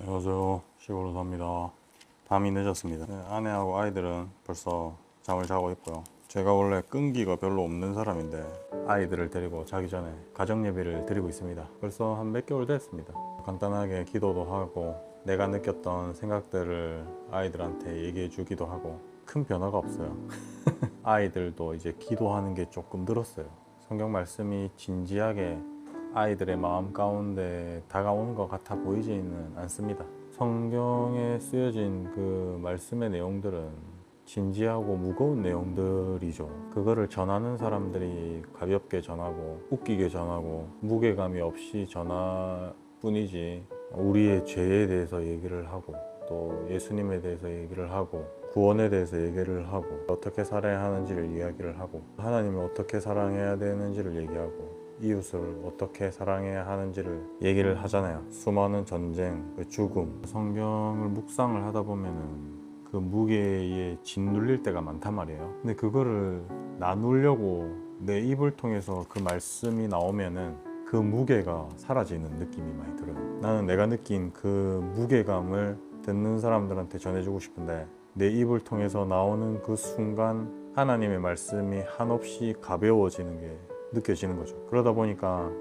안녕하세요. 시골로 삽니다. 밤이 늦었습니다. 네, 아내하고 아이들은 벌써 잠을 자고 있고요. 제가 원래 끈기가 별로 없는 사람인데 아이들을 데리고 자기 전에 가정 예배를 드리고 있습니다. 벌써 한 몇 개월 됐습니다. 간단하게 기도도 하고 내가 느꼈던 생각들을 아이들한테 얘기해 주기도 하고 큰 변화가 없어요. 아이들도 이제 기도하는 게 조금 늘었어요. 성경 말씀이 진지하게 아이들의 마음 가운데 다가오는 것 같아 보이지는 않습니다. 성경에 쓰여진 그 말씀의 내용들은 진지하고 무거운 내용들이죠. 그거를 전하는 사람들이 가볍게 전하고 웃기게 전하고 무게감이 없이 전할 뿐이지, 우리의 죄에 대해서 얘기를 하고 또 예수님에 대해서 얘기를 하고 구원에 대해서 얘기를 하고 어떻게 살아야 하는지를 이야기를 하고 하나님을 어떻게 사랑해야 되는지를 얘기하고 이웃을 어떻게 사랑해야 하는지를 얘기를 하잖아요. 수많은 전쟁, 죽음, 성경을 묵상을 하다 보면은 그 무게에 짓눌릴 때가 많단 말이에요. 근데 그거를 나누려고 내 입을 통해서 그 말씀이 나오면은 그 무게가 사라지는 느낌이 많이 들어요. 나는 내가 느낀 그 무게감을 듣는 사람들한테 전해주고 싶은데 내 입을 통해서 나오는 그 순간 하나님의 말씀이 한없이 가벼워지는 게 느껴지는 거죠. 그러다 보니까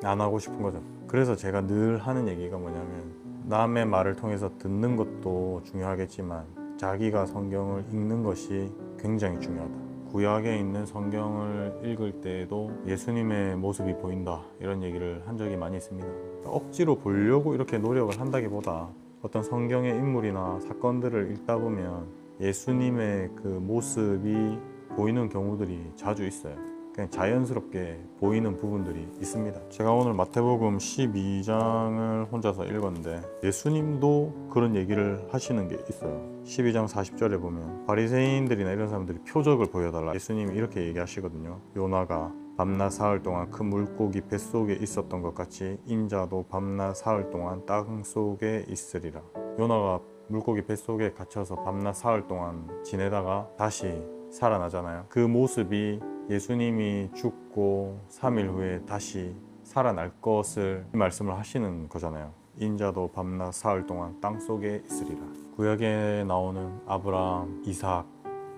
안 하고 싶은 거죠. 그래서 제가 늘 하는 얘기가 뭐냐면, 남의 말을 통해서 듣는 것도 중요하겠지만 자기가 성경을 읽는 것이 굉장히 중요하다. 구약에 있는 성경을 읽을 때에도 예수님의 모습이 보인다, 이런 얘기를 한 적이 많이 있습니다. 억지로 보려고 이렇게 노력을 한다기보다 어떤 성경의 인물이나 사건들을 읽다 보면 예수님의 그 모습이 보이는 경우들이 자주 있어요. 그냥 자연스럽게 보이는 부분들이 있습니다. 제가 오늘 마태복음 12장을 혼자서 읽었는데 예수님도 그런 얘기를 하시는 게 있어요. 12장 40절에 보면 바리새인들이나 이런 사람들이 표적을 보여달라, 예수님이 이렇게 얘기하시거든요. 요나가 밤낮 사흘 동안 큰 물고기 뱃속에 있었던 것 같이 인자도 밤낮 사흘 동안 땅 속에 있으리라. 요나가 물고기 뱃속에 갇혀서 밤낮 사흘 동안 지내다가 다시 살아나잖아요. 그 모습이 예수님이 죽고 3일 후에 다시 살아날 것을 말씀을 하시는 거잖아요. 인자도 밤낮 사흘 동안 땅 속에 있으리라. 구약에 나오는 아브라함, 이삭,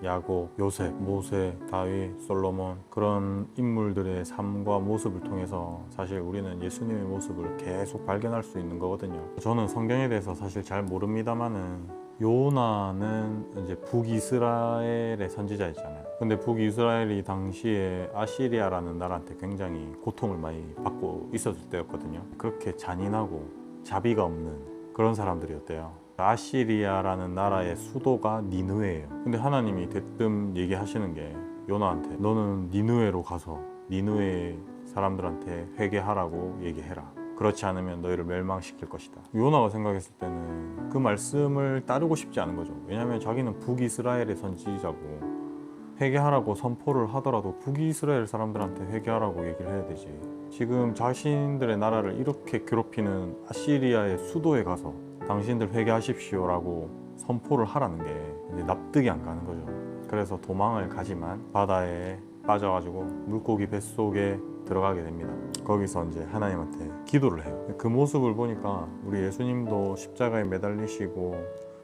야곱, 요셉, 모세, 다윗, 솔로몬, 그런 인물들의 삶과 모습을 통해서 사실 우리는 예수님의 모습을 계속 발견할 수 있는 거거든요. 저는 성경에 대해서 사실 잘 모릅니다만은 요나는 이제 북이스라엘의 선지자였잖아요. 근데 북이스라엘이 당시에 아시리아라는 나라한테 굉장히 고통을 많이 받고 있었을 때였거든요. 그렇게 잔인하고 자비가 없는 그런 사람들이었대요. 아시리아라는 나라의 수도가 니느웨예요. 근데 하나님이 대뜸 얘기하시는 게 요나한테, 너는 니느웨로 가서 니느웨 사람들한테 회개하라고 얘기해라. 그렇지 않으면 너희를 멸망시킬 것이다. 요나가 생각했을 때는 그 말씀을 따르고 싶지 않은 거죠. 왜냐하면 자기는 북이스라엘의 선지자고 회개하라고 선포를 하더라도 북이스라엘 사람들한테 회개하라고 얘기를 해야 되지. 지금 자신들의 나라를 이렇게 괴롭히는 아시리아의 수도에 가서 당신들 회개하십시오라고 선포를 하라는 게 이제 납득이 안 가는 거죠. 그래서 도망을 가지만 바다에 빠져가지고 물고기 뱃속에 들어가게 됩니다. 거기서 이제 하나님한테 기도를 해요. 그 모습을 보니까 우리 예수님도 십자가에 매달리시고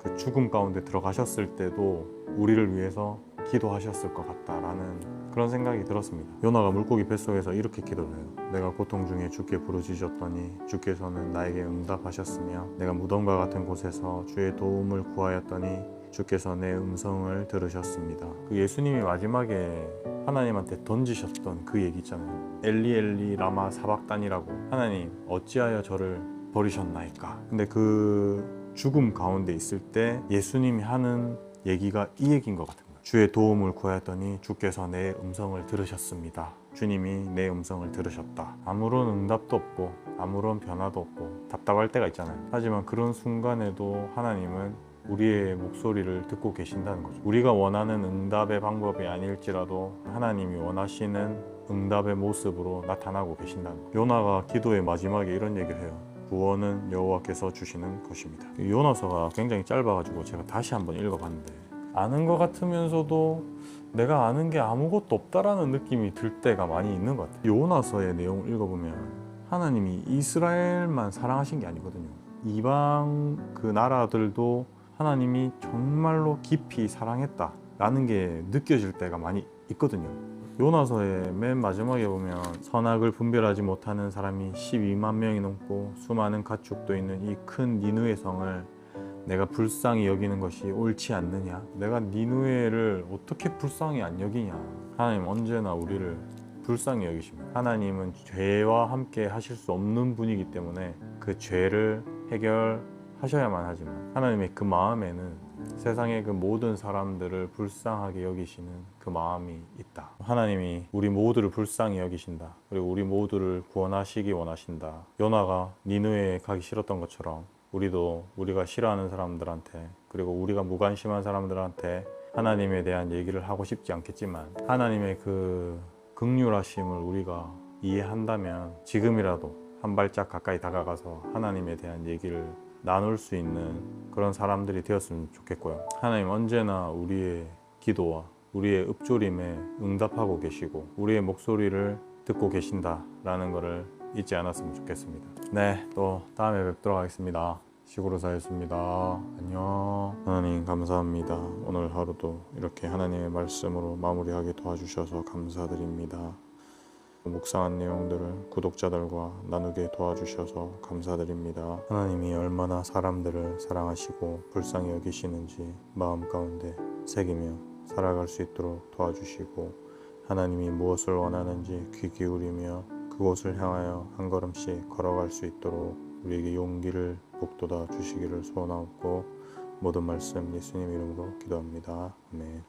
그 죽음 가운데 들어가셨을 때도 우리를 위해서 기도하셨을 것 같다라는 그런 생각이 들었습니다. 요나가 물고기 뱃속에서 이렇게 기도를 해요. 내가 고통 중에 주께 부르짖었더니 주께서는 나에게 응답하셨으며 내가 무덤과 같은 곳에서 주의 도움을 구하였더니 주께서 내 음성을 들으셨습니다. 그 예수님이 마지막에 하나님한테 던지셨던 그 얘기 있잖아요. 엘리 엘리 라마 사박단이라고, 하나님 어찌하여 저를 버리셨나이까. 근데 그 죽음 가운데 있을 때 예수님이 하는 얘기가 이 얘기인 것 같은 거예요. 주의 도움을 구하였더니 주께서 내 음성을 들으셨습니다. 주님이 내 음성을 들으셨다. 아무런 응답도 없고 아무런 변화도 없고 답답할 때가 있잖아요. 하지만 그런 순간에도 하나님은 우리의 목소리를 듣고 계신다는 거죠. 우리가 원하는 응답의 방법이 아닐지라도 하나님이 원하시는 응답의 모습으로 나타나고 계신다는 거죠. 요나가 기도의 마지막에 이런 얘기를 해요. 구원은 여호와께서 주시는 것입니다. 요나서가 굉장히 짧아가지고 제가 다시 한번 읽어봤는데 아는 것 같으면서도 내가 아는 게 아무것도 없다라는 느낌이 들 때가 많이 있는 것 같아요. 요나서의 내용을 읽어보면 하나님이 이스라엘만 사랑하신 게 아니거든요. 이방 그 나라들도 하나님이 정말로 깊이 사랑했다라는 게 느껴질 때가 많이 있거든요. 요나서의 맨 마지막에 보면 선악을 분별하지 못하는 사람이 12만 명이 넘고 수많은 가축도 있는 이 큰 니느웨 성을 내가 불쌍히 여기는 것이 옳지 않느냐? 내가 니느웨를 어떻게 불쌍히 안 여기냐? 하나님 언제나 우리를 불쌍히 여기십니다. 하나님은 죄와 함께 하실 수 없는 분이기 때문에 그 죄를 해결하셔야만 하지만 하나님의 그 마음에는 세상의 그 모든 사람들을 불쌍하게 여기시는 그 마음이 있다. 하나님이 우리 모두를 불쌍히 여기신다. 그리고 우리 모두를 구원하시기 원하신다. 요나가 니느웨에 가기 싫었던 것처럼 우리도 우리가 싫어하는 사람들한테, 그리고 우리가 무관심한 사람들한테 하나님에 대한 얘기를 하고 싶지 않겠지만 하나님의 그 긍휼하심을 우리가 이해한다면 지금이라도 한 발짝 가까이 다가가서 하나님에 대한 얘기를 나눌 수 있는 그런 사람들이 되었으면 좋겠고요. 하나님 언제나 우리의 기도와 우리의 읊조림에 응답하고 계시고 우리의 목소리를 듣고 계신다라는 것을 잊지 않았으면 좋겠습니다. 네, 또 다음에 뵙도록 하겠습니다. 시구르사였습니다. 안녕. 하나님 감사합니다. 오늘 하루도 이렇게 하나님의 말씀으로 마무리하게 도와주셔서 감사드립니다. 묵상한 내용들을 구독자들과 나누게 도와주셔서 감사드립니다. 하나님이 얼마나 사람들을 사랑하시고 불쌍히 여기시는지 마음 가운데 새기며 살아갈 수 있도록 도와주시고 하나님이 무엇을 원하는지 귀 기울이며 그곳을 향하여 한 걸음씩 걸어갈 수 있도록 우리에게 용기를 북돋아 주시기를 소원하고 모든 말씀 예수님 이름으로 기도합니다. 아멘.